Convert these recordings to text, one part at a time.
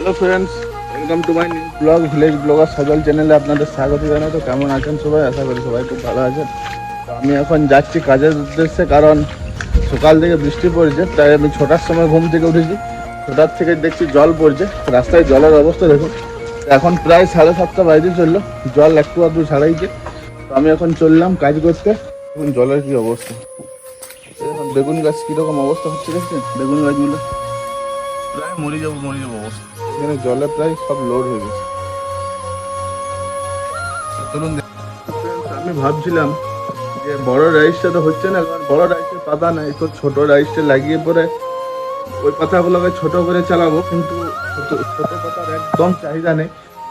Hello friends, welcome to my new blog village blogger Sajal চ্যানেলে আপনাদের স্বাগত জানাই। তো কেমন আছেন সবাই? আশা করি সবাই খুব ভালো আছেন। তো আমি এখন যাচ্ছি কাজের উদ্দেশ্যে, কারণ সকাল থেকে বৃষ্টি পড়ছে। তাই আমি 6টার সময় ঘুম থেকে উঠেছি। 6টার থেকে দেখছি জল পড়ছে, রাস্তায় জলের অবস্থা দেখুন। এখন প্রায় 7:30 বাজতে চললো, জল একটু আধটু ছাড়াইছে। তো আমি এখন চললাম কাজ করতে। এখন জলের কি অবস্থা, এখন বেগুন গাছ কীরকম অবস্থা হচ্ছে দেখছেন? বেগুন গাছগুলো প্রায় মরে যাবো অবস্থা। এখানে জলে প্রায় সব লোড হয়ে গেছে। চলুন, আমি ভাবছিলাম যে বড় রাইসটা তো হচ্ছে না, কারণ বড় রাইসের পাতা নাই, তো ছোট রাইসটা লাগিয়ে পরে ওই পাতাগুলোকে ছোট করে চালাবো। কিন্তু ছোট পাতার একদম চাহিদা নেই।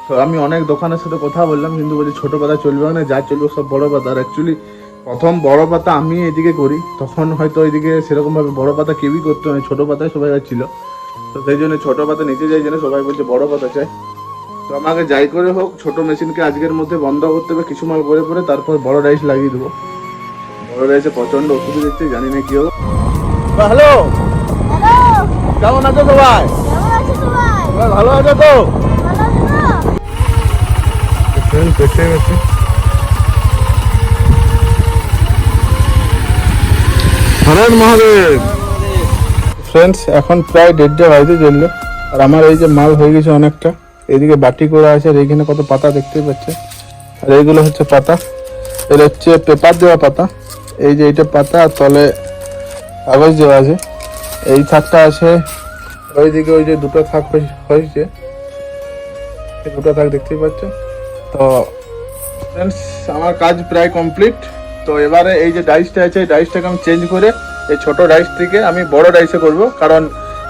তো আমি অনেক দোকানের সাথে কথা বললাম, কিন্তু বলছি ছোট পাতা চলবে না, যা চলবে সব বড় পাতা। আর অ্যাকচুয়ালি প্রথম বড় পাতা আমি এদিকে করি, তখন হয়তো এদিকে সেরকমভাবে বড় পাতা কেউই করতো না, ছোট পাতায় সবাই ছিল। তো সেই জন্য ছোট পাতা নিচে যাই জন্য সবাই বলছে বড় পাতা চাই। তো আমাকে যাই করে হোক ছোট মেশিনকে আজকের মধ্যে বন্ধ করতে হবে, কিছু মাল করে পরে তারপর বড় রাইস লাগিয়ে দেবো। বড় রাইসে প্রচন্ড ওষুধ দিচ্ছে, জানি না কি হবে। হ্যালো, কেমন আছো সবাই? ভালো আছো তো? হরেন মহাদেব। ফ্রেন্ডস, এখন প্রায় 1:30 বাজতে চললো। আর আমার এই যে মাল হয়ে গেছে অনেকটা, এইদিকে বাটি করা আছে, আর এইখানে কত পাতা দেখতেই পাচ্ছে। আর এইগুলো হচ্ছে পাতা, এর হচ্ছে পেপার দেওয়া পাতা। এই যে এইটা পাতা, আর তলে কাগজ দেওয়া আছে। এই থাকটা আছে ওইদিকে, ওই যে দুটো থাক হয়েছে, এই দুটো থাক দেখতেই পাচ্ছ। তো ফ্রেন্ডস, আমার কাজ প্রায় কমপ্লিট। তো এবারে এই যে ডাইসটা আছে, এই ডাইসটাকে আমি চেঞ্জ করে এই ছোট ডাইস থেকে আমি বড় ডাইসে করব, কারণ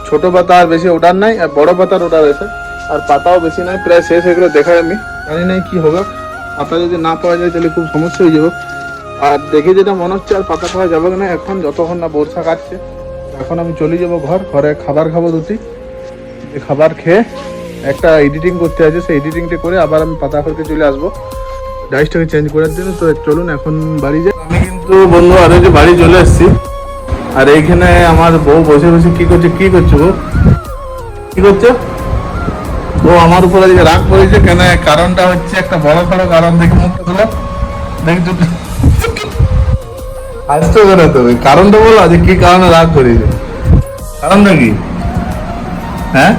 ছোট পাতা আর বেশি ওঠার নাই, আর বড় পাতার ওঠার আছে। আর পাতাও বেশি নাই, প্রায় শেষ এগুলো দেখাই আমি, জানি নাই কি হবে। পাতা যদি না পাওয়া যায় তাহলে খুব সমস্যা হয়ে যাবে। আর দেখে যেটা মনে হচ্ছে আর পাতা পাওয়া যাবে না এখন, যতক্ষণ না বর্ষা কাটছে। এখন আমি চলে যাব ঘরে খাবার খাবো দুটি। খাবার খেয়ে একটা এডিটিং করতে আছে, সেই এডিটিংটা করে আবার আমি পাতা করতে চলে আসবো ডাইসটাকে চেঞ্জ করার জন্য। তো চলুন এখন বাড়ি যাই। আমি কিন্তু বন্ধু আরো যে বাড়ি চলে এসেছি। আর এইখানে আমার বউ বসে বসে কি করছো বউ? কি করছো? ও আমার উপর আজকে রাগ করেছে কেন? কারণটা হচ্ছে একটা বড় সড়ো কারণ, দেখে মুখটা তোলো, দেখছো? আসতে করে তো কারণটা বলো, যে কি কারণে রাগ করেছে, কারণটা কি? হ্যাঁ,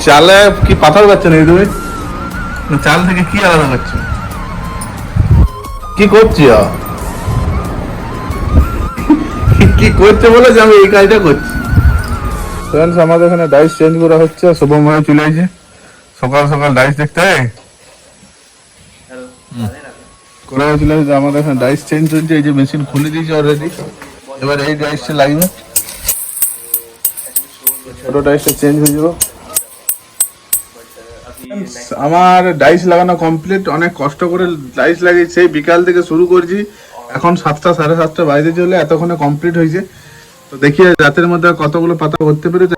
চালে কি পাথর পাচ্ছ নাকি তুমি? চাল থেকে কি আলাদা করছো? কি করছি? কি করছে বলে যে আমি এই কাজটা করছি। ফ্রেন্ডস, আমাদের এখানে ডাইস চেঞ্জ করা হচ্ছে। শুভম ভাই চলে আসছে সকাল সকাল ডাইস দেখতে করে চলে আসছে। আমাদের এখানে ডাইস চেঞ্জ হচ্ছে, এই যে মেশিন খুলে দিয়েছে অলরেডি। এবার এই ডাইসটা লাগবে, ছোট ডাইসটা চেঞ্জ হয়ে যাবে। আমার ডাইস লাগানো কমপ্লিট, অনেক কষ্ট করে ডাইস লাগিয়েছি, সেই বিকাল থেকে শুরু করছি। এখন 7টা 7:30 বাজতে চলে, এতক্ষণে কমপ্লিট হয়েছে। তো দেখি রাতের মধ্যে কতগুলো পাতা করতে পেরেছে।